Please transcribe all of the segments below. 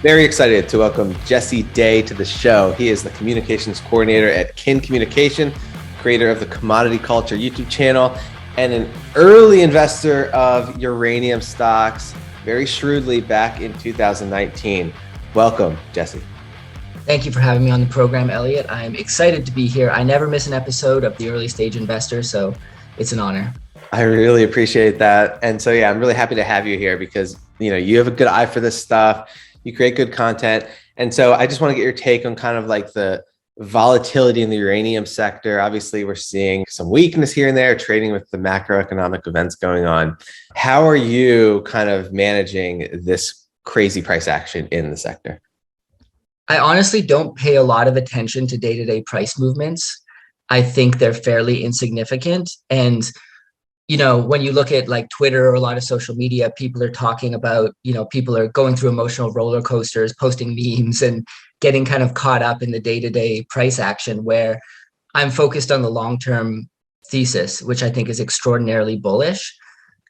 Very excited to welcome Jesse Day to the show. He is the communications coordinator at Kin Communication, creator of the Commodity Culture YouTube channel, and an early investor of uranium stocks very shrewdly back in 2019. Welcome, Jesse. Thank you for having me on the program, Elliot. I'm excited to be here. I never miss an episode of the Early Stage Investor, so it's an honor. I really appreciate that. And so, I'm really happy to have you here because, you have a good eye for this stuff. You create good content. And so I just want to get your take on kind of like the volatility in the uranium sector. Obviously, we're seeing some weakness here and there, trading with the macroeconomic events going on. How are you kind of managing this crazy price action in the sector? I honestly don't pay a lot of attention to day-to-day price movements. I think they're fairly insignificant. And when you look at like Twitter or a lot of social media, people are talking about, people are going through emotional roller coasters, posting memes and getting kind of caught up in the day-to-day price action, where I'm focused on the long-term thesis, which I think is extraordinarily bullish.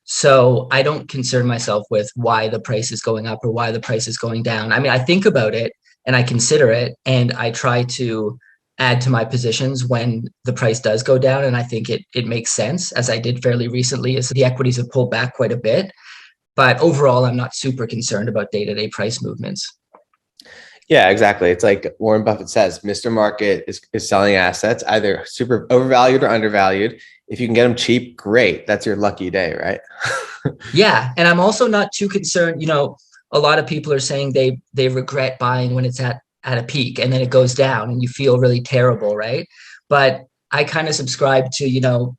So I don't concern myself with why the price is going up or why the price is going down. I mean, I think about it and I consider it and I try to add to my positions when the price does go down. And I think it makes sense, as I did fairly recently, as the equities have pulled back quite a bit. But overall, I'm not super concerned about day-to-day price movements. Yeah, exactly. It's like Warren Buffett says, Mr. Market is selling assets, either super overvalued or undervalued. If you can get them cheap, great. That's your lucky day, right? Yeah. And I'm also not too concerned. A lot of people are saying they regret buying when it's at a peak and then it goes down and you feel really terrible, right? But I kind of subscribe to,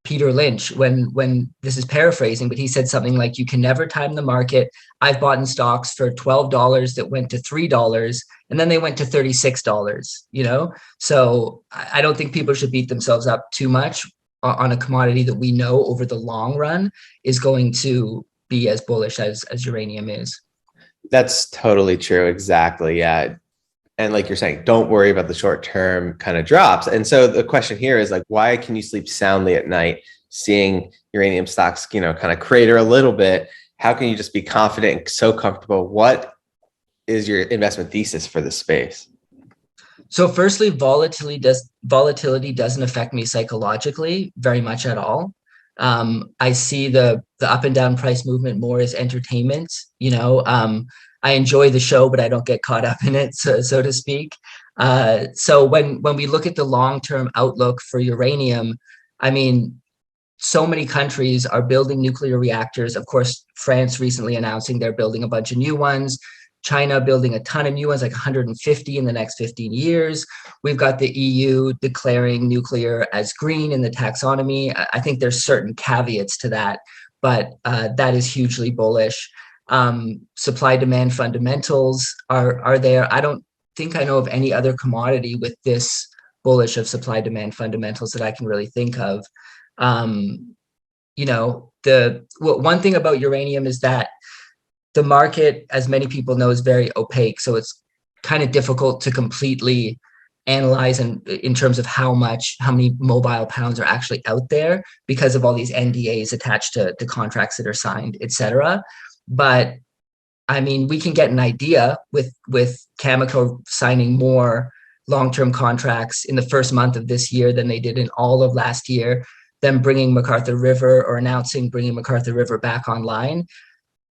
Peter Lynch when this is paraphrasing, but he said something like, you can never time the market. I've bought in stocks for $12 that went to $3 and then they went to $36, So I don't think people should beat themselves up too much on a commodity that we know over the long run is going to be as bullish as uranium is. That's totally true. Exactly. Yeah. And like you're saying, don't worry about the short term kind of drops. And so the question here is like, why can you sleep soundly at night seeing uranium stocks, kind of crater a little bit? How can you just be confident and so comfortable? What is your investment thesis for this space? So firstly, volatility doesn't affect me psychologically very much at all. I see the up and down price movement more as entertainment. I enjoy the show, but I don't get caught up in it, so to speak. So when we look at the long-term outlook for uranium, I mean, so many countries are building nuclear reactors. Of course, France recently announcing they're building a bunch of new ones. China building a ton of new ones, like 150 in the next 15 years. We've got the EU declaring nuclear as green in the taxonomy. I think there's certain caveats to that, but that is hugely bullish. Supply demand fundamentals are there. I don't think I know of any other commodity with this bullish of supply demand fundamentals that I can really think of. One thing about uranium is that the market, as many people know, is very opaque. So it's kind of difficult to completely analyze in terms of how many mobile pounds are actually out there because of all these NDAs attached to contracts that are signed, et cetera. But I mean, we can get an idea with Cameco signing more long-term contracts in the first month of this year than they did in all of last year, them bringing McArthur River or announcing bringing McArthur River back online.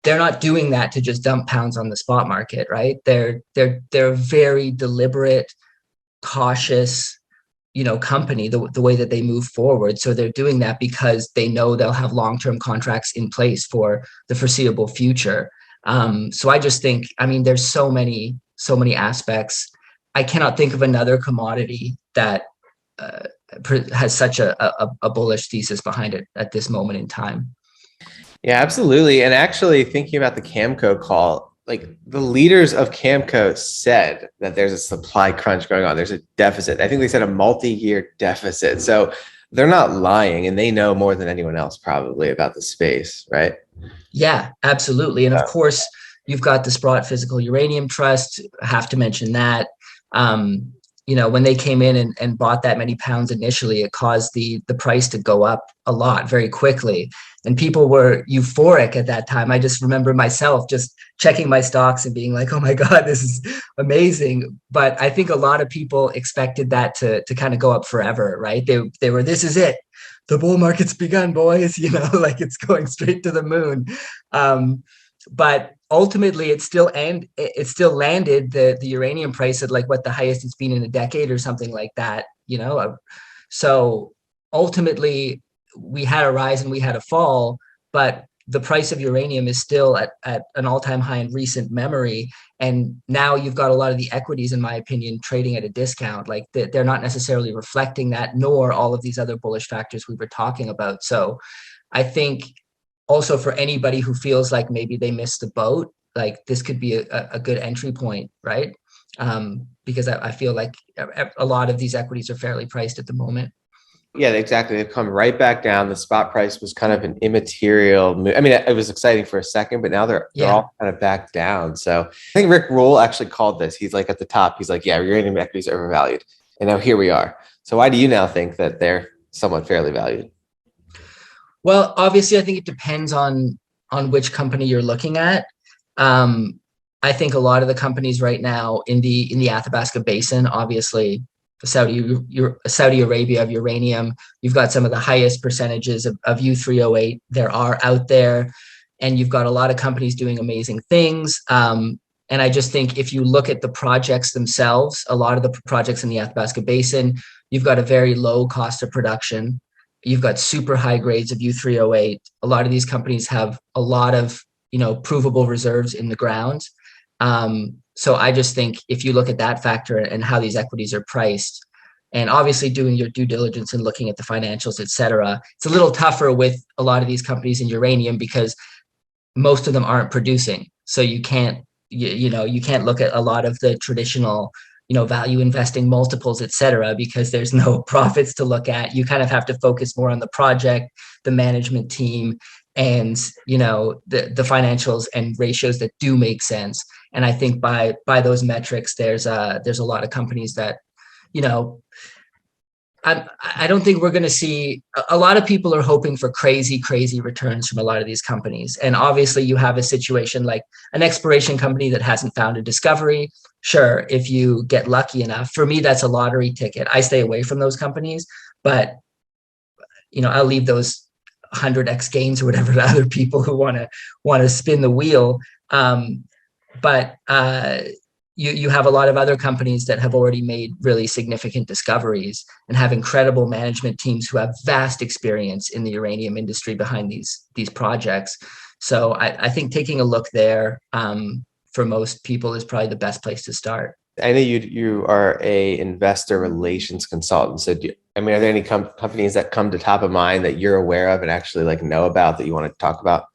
They're not doing that to just dump pounds on the spot market, right? They're very deliberate, cautious, company, the way that they move forward. So they're doing that because they know they'll have long-term contracts in place for the foreseeable future. So I just think, I mean, there's so many aspects. I cannot think of another commodity that has such a bullish thesis behind it at this moment in time. Yeah, absolutely. And actually thinking about the Cameco call, like the leaders of Cameco said that there's a supply crunch going on. There's a deficit. I think they said a multi-year deficit. So they're not lying and they know more than anyone else probably about the space, right? Yeah, absolutely. And of course, you've got the Sprott Physical Uranium Trust. I have to mention that. when they came in and bought that many pounds initially, it caused the price to go up a lot very quickly. And people were euphoric at that time. I just remember myself just checking my stocks and being like, oh my God, this is amazing. But I think a lot of people expected that to kind of go up forever, right? They were, this is it. The bull market's begun, boys, like it's going straight to the moon. But ultimately it still landed the uranium price at like what the highest it's been in a decade or something like that, so ultimately we had a rise and we had a fall, but the price of uranium is still at an all-time high in recent memory. And now you've got a lot of the equities, in my opinion, trading at a discount. Like they're not necessarily reflecting that, nor all of these other bullish factors we were talking about. So I think also for anybody who feels like maybe they missed the boat, like this could be a good entry point, right? Because I feel like a lot of these equities are fairly priced at the moment. Yeah, exactly. They've come right back down. The spot price was kind of an immaterial move. I mean, it was exciting for a second, but now they're all kind of back down. So I think Rick Rule actually called this. He's like at the top. He's like, yeah, uranium equities are overvalued. And now here we are. So why do you now think that they're somewhat fairly valued? Well, obviously, I think it depends on which company you're looking at. I think a lot of the companies right now in the Athabasca Basin, obviously, Saudi Arabia of uranium, you've got some of the highest percentages of U3O8 there are out there, and you've got a lot of companies doing amazing things. And I just think if you look at the projects themselves, a lot of the projects in the Athabasca Basin, you've got a very low cost of production. You've got super high grades of U3O8. A lot of these companies have a lot of provable reserves in the ground. So I just think if you look at that factor and how these equities are priced, and obviously doing your due diligence and looking at the financials, et cetera, it's a little tougher with a lot of these companies in uranium because most of them aren't producing. So you can't look at a lot of the traditional value investing multiples, et cetera, because there's no profits to look at. You kind of have to focus more on the project, the management team, and the financials and ratios that do make sense. And I think by those metrics, there's a lot of companies that I don't think we're going to see. A lot of people are hoping for crazy returns from a lot of these companies. And obviously you have a situation like an exploration company that hasn't found a discovery. Sure, if you get lucky enough, for me, that's a lottery ticket. I stay away from those companies, but I'll leave those 100x gains or whatever to other people who want to spin the wheel. But you have a lot of other companies that have already made really significant discoveries and have incredible management teams who have vast experience in the uranium industry behind these projects. So I think taking a look there for most people is probably the best place to start. I know you are a investor relations consultant. So are there any companies that come to top of mind that you're aware of and actually know about that you want to talk about?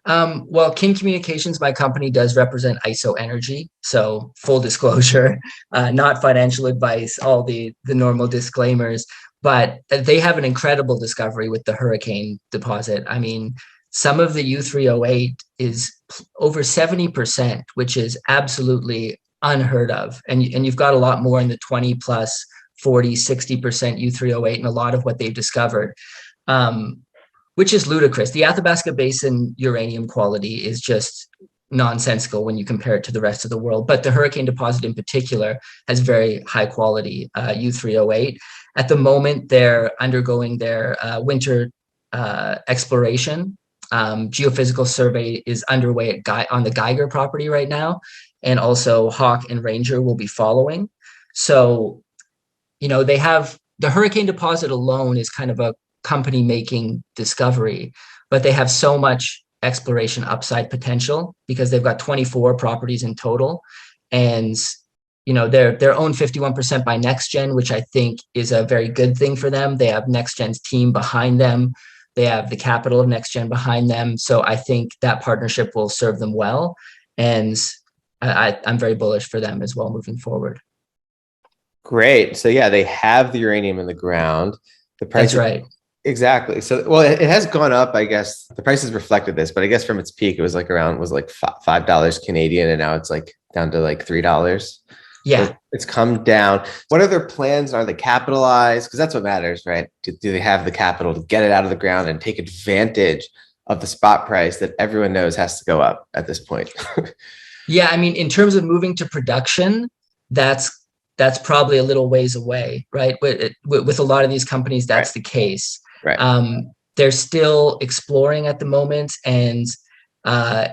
Well, King Communications, my company, does represent ISO Energy. So full disclosure, not financial advice, all the normal disclaimers, but they have an incredible discovery with the Hurricane deposit. I mean, some of the U3O8 is over 70%, which is absolutely unheard of. And you've got a lot more in the 20 plus 40, 60% U3O8 and a lot of what they've discovered. Which is ludicrous. The Athabasca Basin uranium quality is just nonsensical when you compare it to the rest of the world. But the Hurricane deposit in particular has very high quality U3O8. At the moment, they're undergoing their winter exploration. Geophysical survey is underway on the Geiger property right now. And also Hawk and Ranger will be following. So, they have the Hurricane deposit alone is kind of a company making discovery, but they have so much exploration upside potential because they've got 24 properties in total, and they're owned 51% by NextGen, which I think is a very good thing for them. They have NextGen's team behind them. They have the capital of NextGen behind them. So I think that partnership will serve them well, and I'm very bullish for them as well moving forward. Great. So yeah, they have the uranium in the ground. The price. That's right. Exactly. So, well, it has gone up, I guess. The price has reflected this, but I guess from its peak, it was $5 Canadian, and now it's down to $3. Yeah. It's come down. What are their plans? Are they capitalized? Because that's what matters, right? Do they have the capital to get it out of the ground and take advantage of the spot price that everyone knows has to go up at this point? Yeah, I mean, in terms of moving to production, that's that's probably a little ways away, right? With a lot of these companies, Right. that's the case. Right. They're still exploring at the moment, and uh,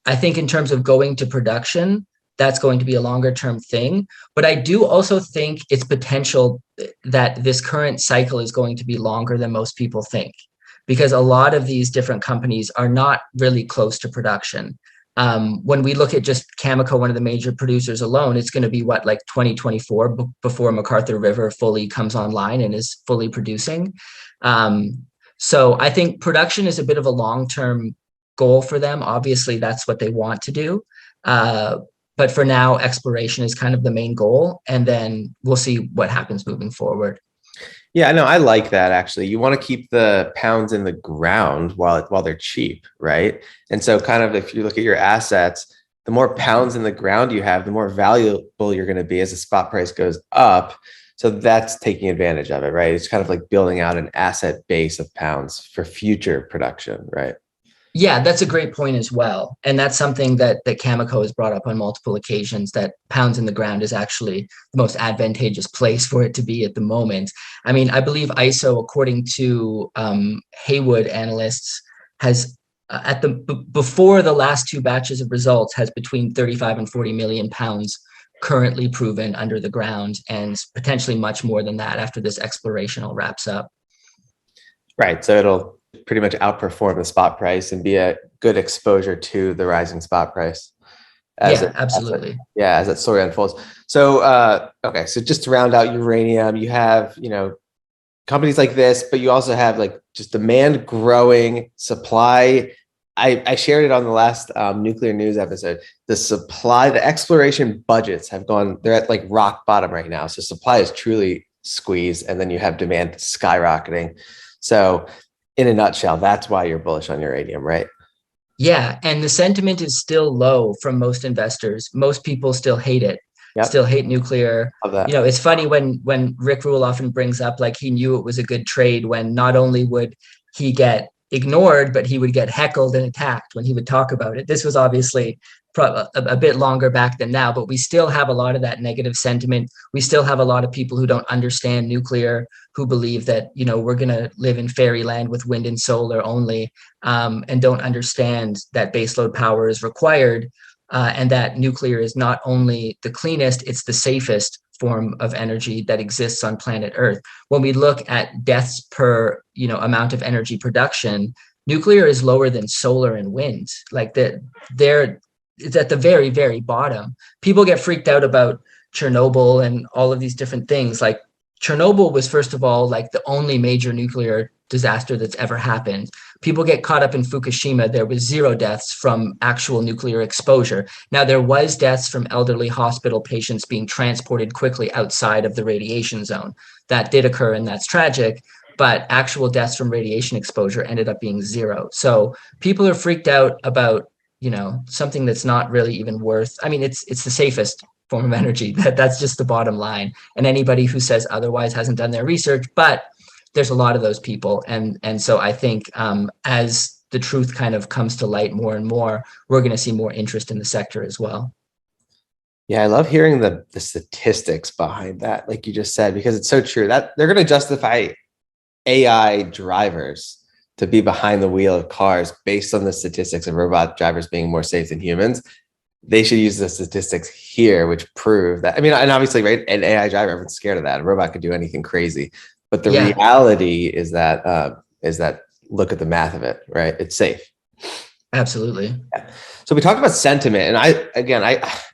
I think in terms of going to production, that's going to be a longer term thing. But I do also think it's potential that this current cycle is going to be longer than most people think, because a lot of these different companies are not really close to production. When we look at just Cameco, one of the major producers alone, it's going to be what, like 2024 before MacArthur River fully comes online and is fully producing. So I think production is a bit of a long-term goal for them. Obviously, that's what they want to do. But for now, exploration is kind of the main goal, and then we'll see what happens moving forward. Yeah, I know. I like that actually. You want to keep the pounds in the ground while they're cheap, right? And so kind of if you look at your assets, the more pounds in the ground you have, the more valuable you're going to be as the spot price goes up. So that's taking advantage of it, right? It's kind of like building out an asset base of pounds for future production, right? Yeah, that's a great point as well. And that's something that Cameco has brought up on multiple occasions, that pounds in the ground is actually the most advantageous place for it to be at the moment. I mean, I believe ISO, according to Haywood analysts, has before the last two batches of results, has between 35 and 40 million pounds currently proven under the ground, and potentially much more than that after this exploration all wraps up. Right. So it'll pretty much outperform the spot price and be a good exposure to the rising spot price Yeah, absolutely. as that story unfolds. So okay, so just to round out uranium, you have, companies like this, but you also have like just demand growing, supply. I shared it on the last nuclear news episode. The exploration budgets have gone, they're at like rock bottom right now. So supply is truly squeezed, and then you have demand skyrocketing. So in a nutshell, that's why you're bullish on uranium, right? Yeah, and the sentiment is still low from most investors. Most people still hate it, Yep. still hate nuclear. Love that. It's funny when Rick Rule often brings up, like, he knew it was a good trade when not only would he get ignored, but he would get heckled and attacked when he would talk about it. This was obviously a bit longer back than now, but we still have a lot of that negative sentiment. We still have a lot of people who don't understand nuclear, who believe that, we're going to live in fairyland with wind and solar only, and don't understand that baseload power is required, and that nuclear is not only the cleanest, it's the safest form of energy that exists on planet Earth. When we look at deaths per, amount of energy production, nuclear is lower than solar and wind. Like it's at the very, very bottom. People get freaked out about Chernobyl and all of these different things. Like, Chernobyl was, first of all, like the only major nuclear disaster that's ever happened. People get caught up in Fukushima. There was 0 deaths from actual nuclear exposure. Now, there was deaths from elderly hospital patients being transported quickly outside of the radiation zone. That did occur, and that's tragic. But actual deaths from radiation exposure ended up being 0. So people are freaked out about, something that's not really even worth. I mean, it's the safest form of energy. That's just the bottom line. And anybody who says otherwise hasn't done their research. But there's a lot of those people, and so I think as the truth kind of comes to light more and more, we're going to see more interest in the sector as well. Yeah, I love hearing the statistics behind that, like you just said, because it's so true that they're going to justify AI drivers to be behind the wheel of cars based on the statistics of robot drivers being more safe than humans. They should use the statistics here, which prove that. I mean, and obviously, right, an AI driver, everyone's scared of that. A robot could do anything crazy, but the reality is that look at the math of it, right? It's safe. Absolutely. Yeah. So we talked about sentiment, and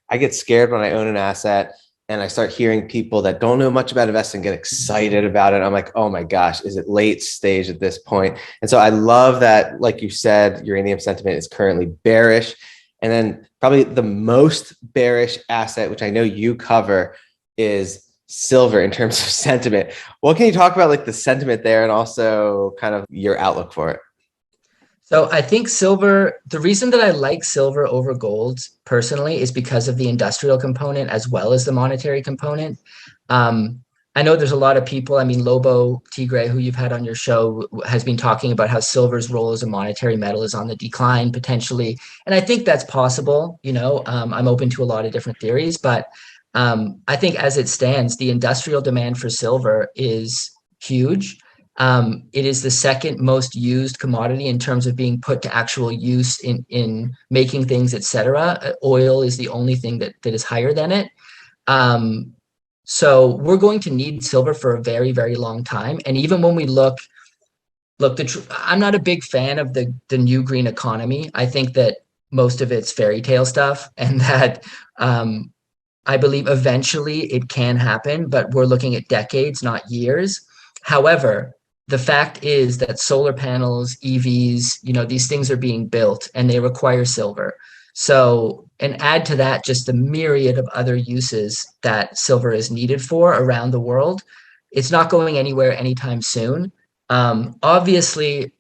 I get scared when I own an asset and I start hearing people that don't know much about investing get excited about it. I'm like, oh my gosh, is it late stage at this point? And so I love that, like you said, uranium sentiment is currently bearish. And then probably the most bearish asset, which I know you cover, is silver in terms of sentiment. What can you talk about, like the sentiment there, and also kind of your outlook for it? So I think silver, the reason that I like silver over gold personally is because of the industrial component as well as the monetary component. Um, I know there's a lot of people, I mean, Lobo Tigre, who you've had on your show, has been talking about how silver's role as a monetary metal is on the decline potentially. And I think that's possible. I'm open to a lot of different theories, but I think as it stands, the industrial demand for silver is huge. It is the second most used commodity in terms of being put to actual use in making things, etc. Oil is the only thing that is higher than it. Um, so we're going to need silver for a very, very long time. And even when we I'm not a big fan of the new green economy. I think that most of it's fairy tale stuff, and that I believe eventually it can happen, but we're looking at decades, not years. However, the fact is that solar panels, EVs, these things are being built and they require silver. So, and add to that just the myriad of other uses that silver is needed for around the world. It's not going anywhere anytime soon. Obviously,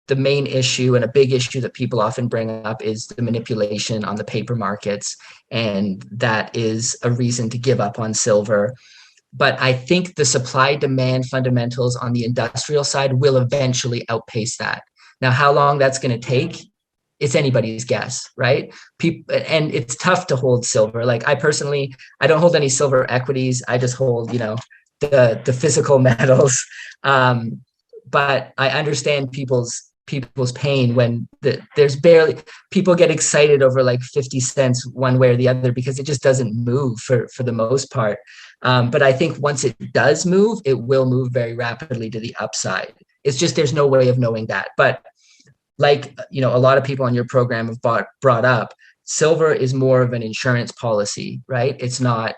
the main issue and a big issue that people often bring up is the manipulation on the paper markets. And that is a reason to give up on silver. But I think the supply demand fundamentals on the industrial side will eventually outpace that. Now, how long that's going to take, it's anybody's guess, right? And it's tough to hold silver. Like I don't hold any silver equities. I just hold, the physical metals. But I understand people's pain when there's barely, people get excited over like 50 cents one way or the other because it just doesn't move for the most part. But I think once it does move, it will move very rapidly to the upside. It's just there's no way of knowing that. But like, a lot of people on your program have brought up, silver is more of an insurance policy, right? It's not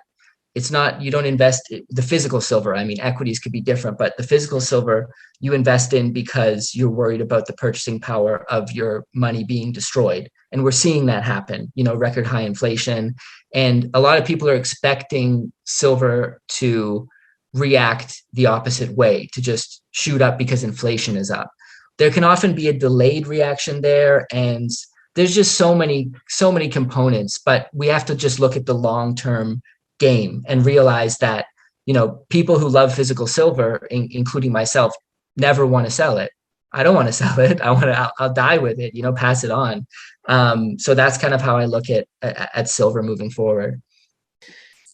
you don't invest the physical silver. I mean, equities could be different, but the physical silver you invest in because you're worried about the purchasing power of your money being destroyed. And we're seeing that happen, record high inflation. And a lot of people are expecting silver to react the opposite way, to just shoot up because inflation is up. There can often be a delayed reaction there. And there's just so many components, but we have to just look at the long-term game and realize that people who love physical silver, including myself, never want to sell it. I don't want to sell it. I'll die with it, pass it on. So that's kind of how I look at silver moving forward.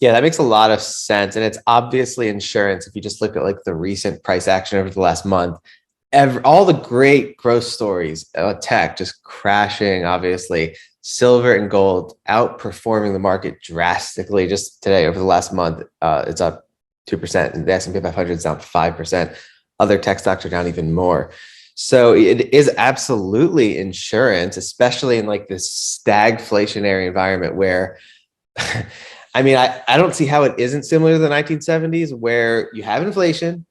Yeah, that makes a lot of sense. And it's obviously insurance. If you just look at like the recent price action over the last month, all the great growth stories, tech just crashing, obviously, silver and gold outperforming the market drastically. Just today, over the last month, it's up 2%, and the S&P 500 is down 5%. Other tech stocks are down even more. So it is absolutely insurance, especially in like this stagflationary environment where, I mean, I don't see how it isn't similar to the 1970s, where you have inflation,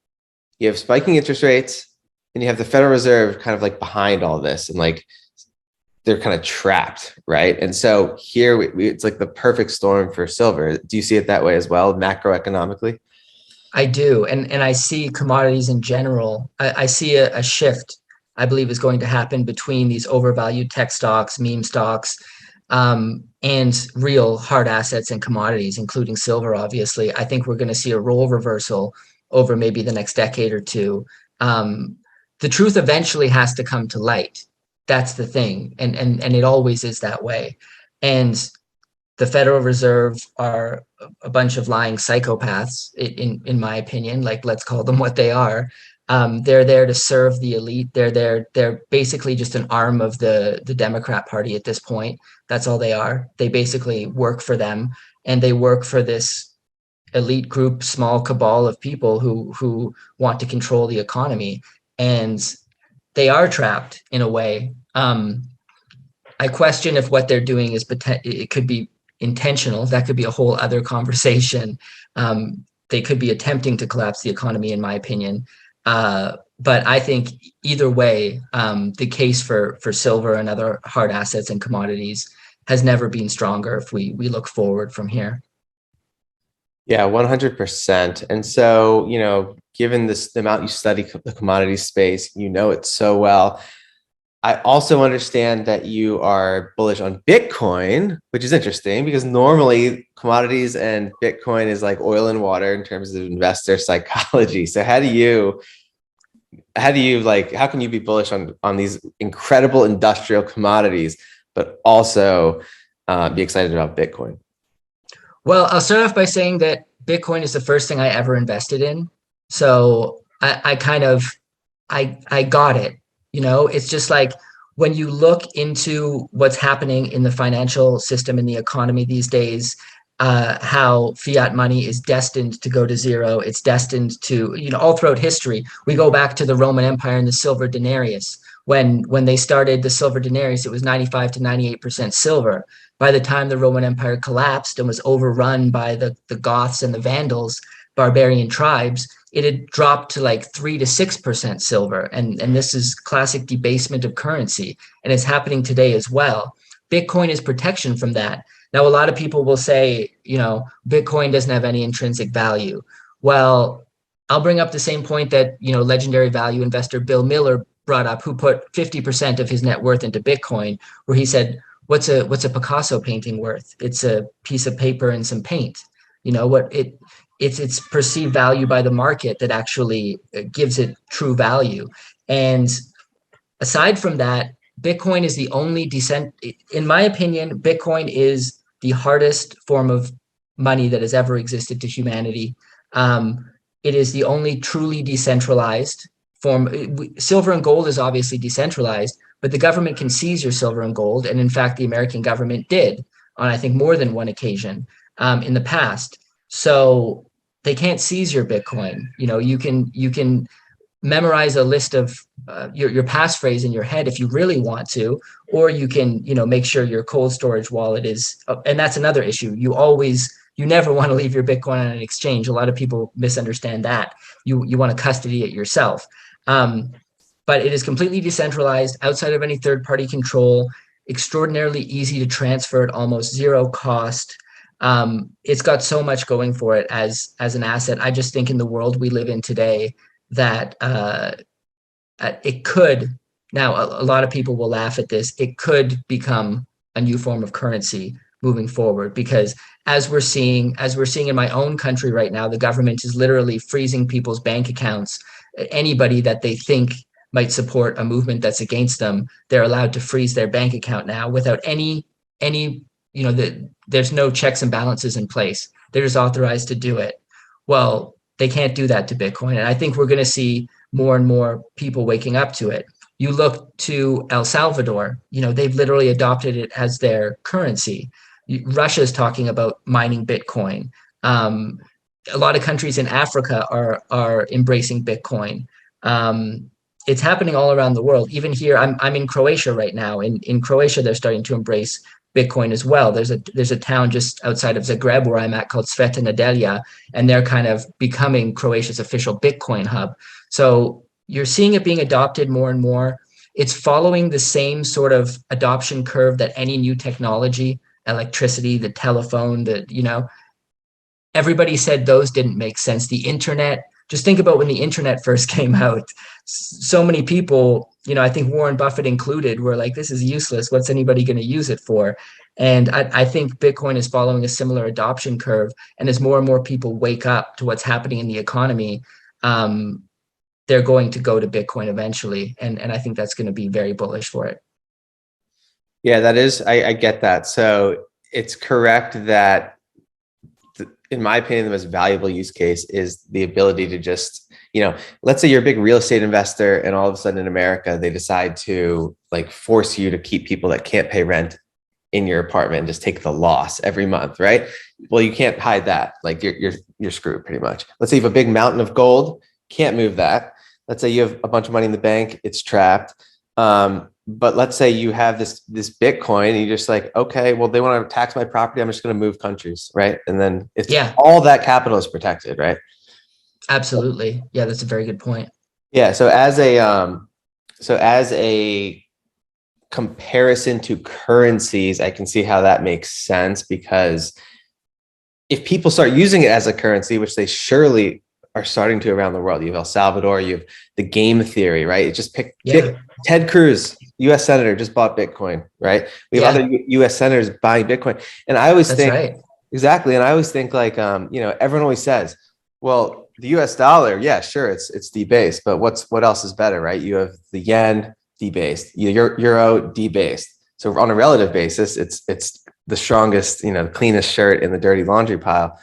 you have spiking interest rates, and you have the Federal Reserve kind of like behind all this, and like they're kind of trapped, right? And so here it's like the perfect storm for silver. Do you see it that way as well, macroeconomically? I do. And I see commodities in general. I see a shift, I believe, is going to happen between these overvalued tech stocks, meme stocks, and real hard assets and commodities, including silver, obviously. I think we're going to see a role reversal over maybe the next decade or two. The truth eventually has to come to light. That's the thing. And it always is that way. And the Federal Reserve are a bunch of lying psychopaths, in my opinion. Like, let's call them what they are. They're there to serve the elite. They're basically just an arm of the Democrat Party at this point. That's all they are. They basically work for them, and they work for this elite group, small cabal of people who want to control the economy, and they are trapped in a way. I question if what they're doing it could be intentional. That could be a whole other conversation. They could be attempting to collapse the economy, in my opinion. But I think either way, the case for silver and other hard assets and commodities has never been stronger if we look forward from here. Yeah, 100%. And so, given this, the amount you study the commodity space, it so well. I also understand that you are bullish on Bitcoin, which is interesting because normally commodities and Bitcoin is like oil and water in terms of investor psychology. So how can you be bullish on these incredible industrial commodities, but also be excited about Bitcoin? Well, I'll start off by saying that Bitcoin is the first thing I ever invested in. So I kind of I got it. You know, it's just like when you look into what's happening in the financial system in the economy these days, how fiat money is destined to go to zero. It's destined to, you know, all throughout history. We go back to the Roman Empire and the silver denarius. When they started the silver denarius, it was 95 to 98% silver. By the time the Roman Empire collapsed and was overrun by the Goths and the Vandals, barbarian tribes, it had dropped to like 3 to 6% silver. And this is classic debasement of currency. And it's happening today as well. Bitcoin is protection from that. Now, a lot of people will say, you know, Bitcoin doesn't have any intrinsic value. Well, I'll bring up the same point that, you know, legendary value investor Bill Miller brought up, who put 50% of his net worth into Bitcoin, where he said, what's a Picasso painting worth? It's a piece of paper and some paint. You know what it's perceived value by the market that actually gives it true value. And aside from that, Bitcoin is the only in my opinion, Bitcoin is the hardest form of money that has ever existed to humanity. It is the only truly decentralized form. Silver and gold is obviously decentralized, but the government can seize your silver and gold. And in fact, the American government did on, I think, more than one occasion in the past. So they can't seize your Bitcoin. You know, you can memorize a list of your passphrase in your head if you really want to, or you can, you know, make sure your cold storage wallet is, and that's another issue. You never want to leave your Bitcoin on an exchange. A lot of people misunderstand that. You want to custody it yourself. But it is completely decentralized, outside of any third-party control, extraordinarily easy to transfer at almost zero cost. It's got so much going for it as an asset. I just think in the world we live in today, that it could, now a lot of people will laugh at this, it could become a new form of currency moving forward, because as we're seeing in my own country right now, the government is literally freezing people's bank accounts. Anybody that they think might support a movement that's against them, they're allowed to freeze their bank account now without any you know, there's no checks and balances in place. They're just authorized to do it. Well, they can't do that to Bitcoin. And I think we're going to see more and more people waking up to it. You look to El Salvador, you know, they've literally adopted it as their currency. Russia's talking about mining Bitcoin. A lot of countries in Africa are embracing Bitcoin. It's happening all around the world. Even here, I'm in Croatia right now. In Croatia, they're starting to embrace Bitcoin as well. There's a town just outside of Zagreb where I'm at called Sveta Nedelja, and they're kind of becoming Croatia's official Bitcoin hub. So you're seeing it being adopted more and more. It's following the same sort of adoption curve that any new technology, electricity, the telephone, everybody said those didn't make sense. The internet, just think about when the internet first came out. So many people, you know, I think Warren Buffett included, were like, this is useless. What's anybody going to use it for? And I think Bitcoin is following a similar adoption curve. And as more and more people wake up to what's happening in the economy, they're going to go to Bitcoin eventually. And I think that's going to be very bullish for it. Yeah, that is, I get that. So it's correct that in my opinion, the most valuable use case is the ability to just, you know, let's say you're a big real estate investor and all of a sudden in America, they decide to like force you to keep people that can't pay rent in your apartment and just take the loss every month, right? Well, you can't hide that. Like you're screwed pretty much. Let's say you have a big mountain of gold, can't move that. Let's say you have a bunch of money in the bank, it's trapped. But let's say you have this Bitcoin and you're just like, okay, well, they want to tax my property. I'm just going to move countries. Right. And then it's all that capital is protected. Right. Absolutely. Yeah. That's a very good point. Yeah. So as a comparison to currencies, I can see how that makes sense, because if people start using it as a currency, which they surely are starting to around the world. You have El Salvador, you have the game theory, right? It just pick Yeah, Ted Cruz, US Senator, just bought Bitcoin, right? We have other yeah, US senators buying Bitcoin. And I always that's think, right. exactly. And I always think like, everyone always says, well, the US dollar, yeah, sure, it's debased, but what else is better, right? You have the yen debased, euro debased. So on a relative basis, it's the strongest, the cleanest shirt in the dirty laundry pile.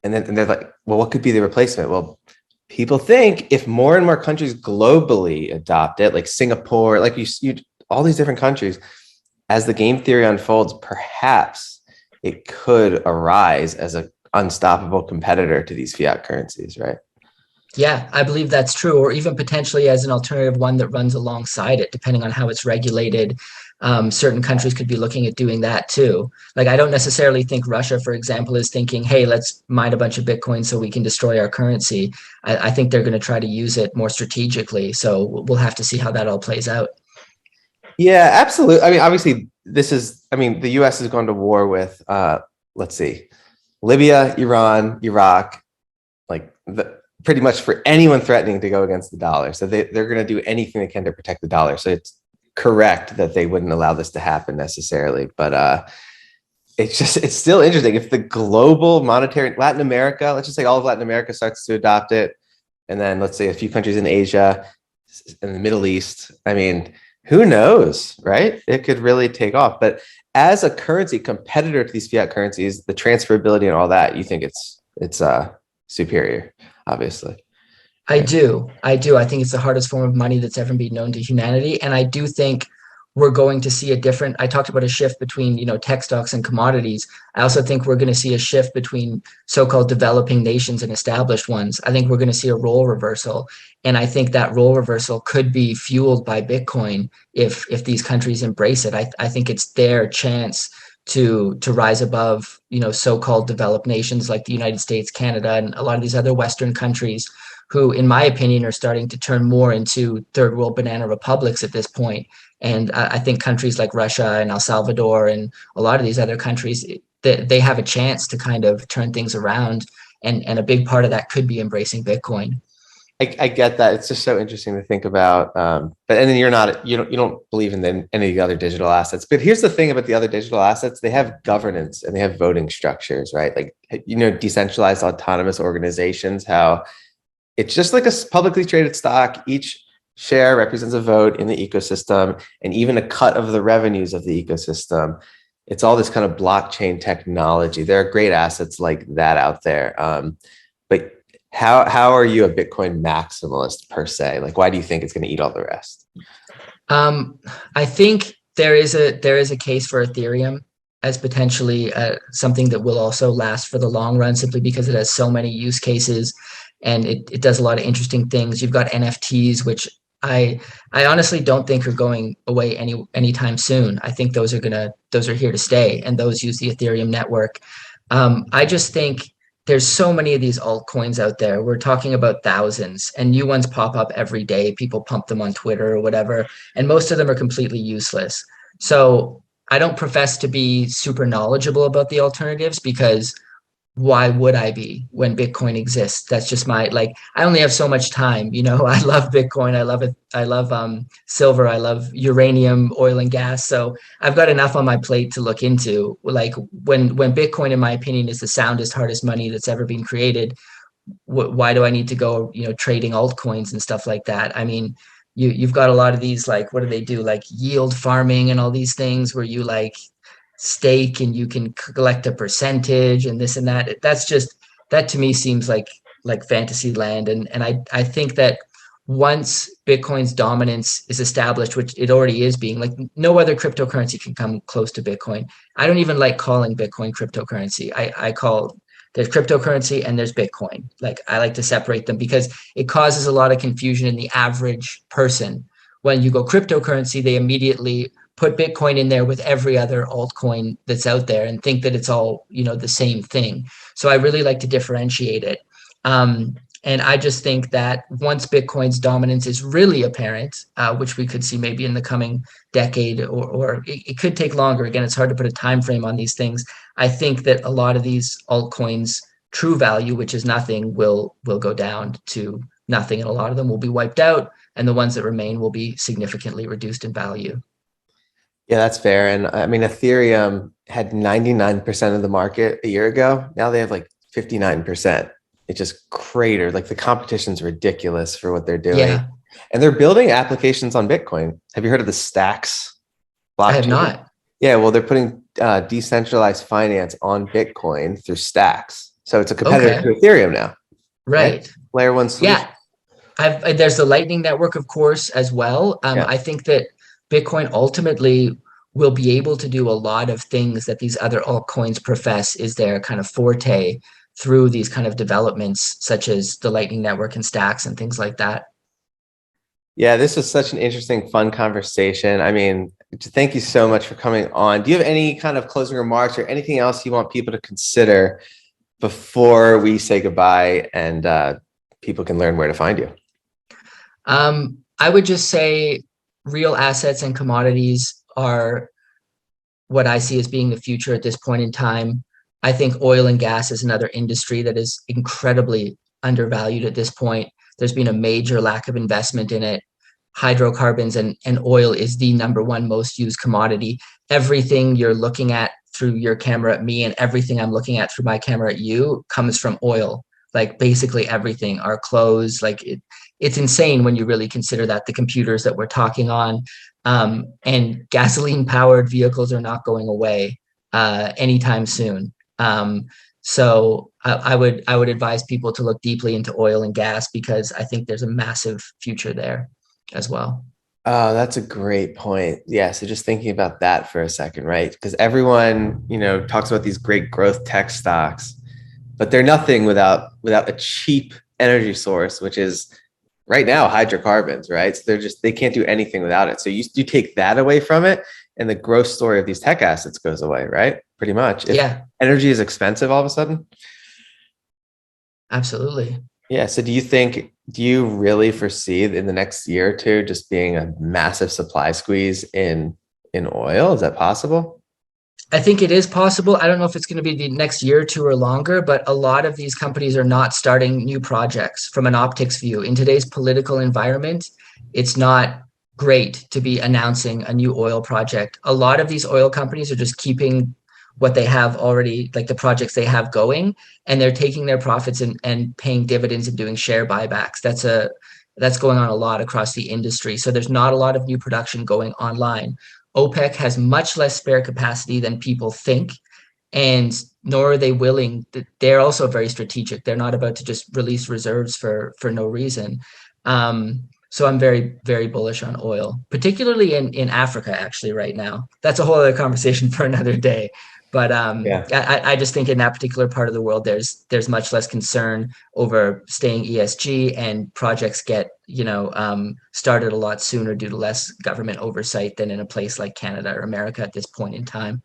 And they're like, well, what could be the replacement? Well, people think if more and more countries globally adopt it, like Singapore, like you all these different countries, as the game theory unfolds, perhaps it could arise as an unstoppable competitor to these fiat currencies, right? Yeah, I believe that's true, or even potentially as an alternative, one that runs alongside it, depending on how it's regulated. Certain countries could be looking at doing that too. Like, I don't necessarily think Russia, for example, is thinking, hey, let's mine a bunch of Bitcoin so we can destroy our currency. I think they're going to try to use it more strategically. So we'll have to see how that all plays out. Yeah, absolutely. I mean, obviously, the US has gone to war with, let's see, Libya, Iran, Iraq, pretty much for anyone threatening to go against the dollar. So they're going to do anything they can to protect the dollar. So it's correct that they wouldn't allow this to happen necessarily. But it's still interesting. If the global monetary, Latin America, let's just say all of Latin America starts to adopt it, and then let's say a few countries in Asia and the Middle East, I mean, who knows, right? It could really take off. But as a currency competitor to these fiat currencies, the transferability and all that, you think it's superior, obviously. I Right? do. I do. I think it's the hardest form of money that's ever been known to humanity. And I do think we're going to see a different, I talked about a shift between, tech stocks and commodities. I also think we're going to see a shift between so-called developing nations and established ones. I think we're going to see a role reversal. And I think that role reversal could be fueled by Bitcoin if these countries embrace it. I think it's their chance to rise above, so-called developed nations like the United States, Canada, and a lot of these other Western countries who, in my opinion, are starting to turn more into third world banana republics at this point. And I think countries like Russia and El Salvador and a lot of these other countries, they have a chance to kind of turn things around. And a big part of that could be embracing Bitcoin. I get that. It's just so interesting to think about. But and then you don't believe in any of the other digital assets. But here's the thing about the other digital assets: they have governance and they have voting structures, right? Like decentralized autonomous organizations. How it's just like a publicly traded stock. Each share represents a vote in the ecosystem and even a cut of the revenues of the ecosystem. It's all this kind of blockchain technology. There are great assets like that out there. But how are you a Bitcoin maximalist per se? Like, why do you think it's going to eat all the rest? Um, I think there is a case for Ethereum as potentially something that will also last for the long run, simply because it has so many use cases and it does a lot of interesting things. You've got NFTs, which I honestly don't think are going away anytime soon. I think those are here to stay, and those use the Ethereum network. I just think there's so many of these altcoins out there. We're talking about thousands, and new ones pop up every day. People pump them on Twitter or whatever, and most of them are completely useless. So I don't profess to be super knowledgeable about the alternatives, because why would I be when Bitcoin exists? That's just I only have so much time. I love Bitcoin. I love it. I love silver. I love uranium, oil and gas. So I've got enough on my plate to look into. Like, when Bitcoin, in my opinion, is the soundest, hardest money that's ever been created, why do I need to go, trading altcoins and stuff like that? I mean, you've got a lot of these, like, what do they do? Like yield farming and all these things where you stake and you can collect a percentage and this and that. That to me seems like fantasy land. And I think that once Bitcoin's dominance is established, which it already is being, like, no other cryptocurrency can come close to Bitcoin. I don't even like calling Bitcoin cryptocurrency. I call There's cryptocurrency and there's Bitcoin. Like, I like to separate them because it causes a lot of confusion in the average person. When you go cryptocurrency, they immediately put Bitcoin in there with every other altcoin that's out there and think that it's all, the same thing. So I really like to differentiate it. And I just think that once Bitcoin's dominance is really apparent, which we could see maybe in the coming decade, or it could take longer. Again, it's hard to put a time frame on these things. I think that a lot of these altcoins true value, which is nothing, will go down to nothing, and a lot of them will be wiped out, and the ones that remain will be significantly reduced in value. Yeah, that's fair. And I mean, Ethereum had 99% of the market a year ago. Now they have like 59%. It just cratered. Like the competition's ridiculous for what they're doing. Yeah, And they're building applications on Bitcoin. Have you heard of the Stacks I have blockchain? not. Yeah, well, they're putting decentralized finance on Bitcoin through Stacks. So it's a competitor Okay, to Ethereum now, right? right. Layer one solution. Yeah, there's the Lightning Network, of course, as well. Yeah. I think that Bitcoin ultimately will be able to do a lot of things that these other altcoins profess is their kind of forte through these kind of developments, such as the Lightning Network and Stacks and things like that. Yeah, this was such an interesting, fun conversation. I mean, thank you so much for coming on. Do you have any kind of closing remarks or anything else you want people to consider before we say goodbye and people can learn where to find you? I would just say real assets and commodities are what I see as being the future at this point in time. I think oil and gas is another industry that is incredibly undervalued at this point. There's been a major lack of investment in it. Hydrocarbons and oil is the number one most used commodity. Everything you're looking at through your camera at me and everything I'm looking at through my camera at you comes from oil. Like basically everything, our clothes, it's insane when you really consider that, the computers that we're talking on, and gasoline powered vehicles are not going away anytime soon. So I would advise people to look deeply into oil and gas because I think there's a massive future there as well. Oh, that's a great point. Yeah. So just thinking about that for a second, right? Because everyone, talks about these great growth tech stocks, but they're nothing without a cheap energy source, which is right now hydrocarbons, right? So they can't do anything without it. So you take that away from it, and the growth story of these tech assets goes away, right? Pretty much. If Yeah, energy is expensive all of a sudden. absolutely. Yeah. So do you really foresee in the next year or two just being a massive supply squeeze in oil? Is that possible? I think it is possible. I don't know if it's going to be the next year or two or longer, but a lot of these companies are not starting new projects from an optics view. In today's political environment, it's not great to be announcing a new oil project. A lot of these oil companies are just keeping what they have already, like the projects they have going, and they're taking their profits and paying dividends and doing share buybacks. That's going on a lot across the industry. So there's not a lot of new production going online. OPEC has much less spare capacity than people think, and nor are they willing. They're also very strategic. They're not about to just release reserves for no reason. So I'm very, very bullish on oil, particularly in Africa, actually, right now. That's a whole other conversation for another day. But Yeah. I just think in that particular part of the world, there's much less concern over staying ESG, and projects get started a lot sooner due to less government oversight than in a place like Canada or America at this point in time.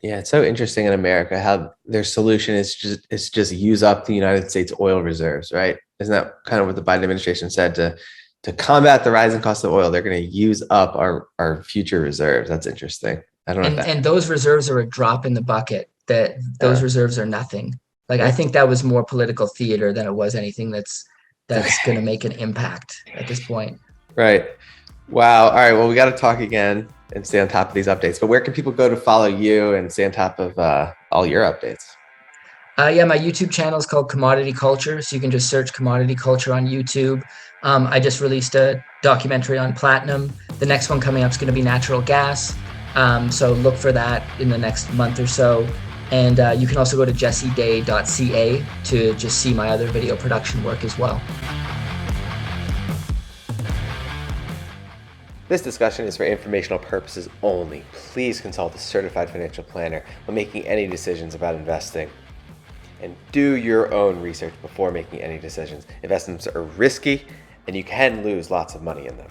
Yeah, it's so interesting in America how their solution is just use up the United States oil reserves, right? Isn't that kind of what the Biden administration said to combat the rising cost of oil? They're going to use up our future reserves. That's interesting. I don't know if And those reserves are a drop in the bucket. That those uh, reserves are nothing. Like I yeah. think that was more political theater than it was anything that's going to Okay. make an impact at this point. Right. Wow. All right. Well, we got to talk again and stay on top of these updates. But where can people go to follow you and stay on top of all your updates? Yeah, my YouTube channel is called Commodity Culture, so you can just search Commodity Culture on YouTube. I just released a documentary on platinum. The next one coming up is going to be natural gas. So look for that in the next month or so. And you can also go to jesseday.ca to just see my other video production work as well. This discussion is for informational purposes only. Please consult a certified financial planner when making any decisions about investing. And do your own research before making any decisions. Investments are risky and you can lose lots of money in them.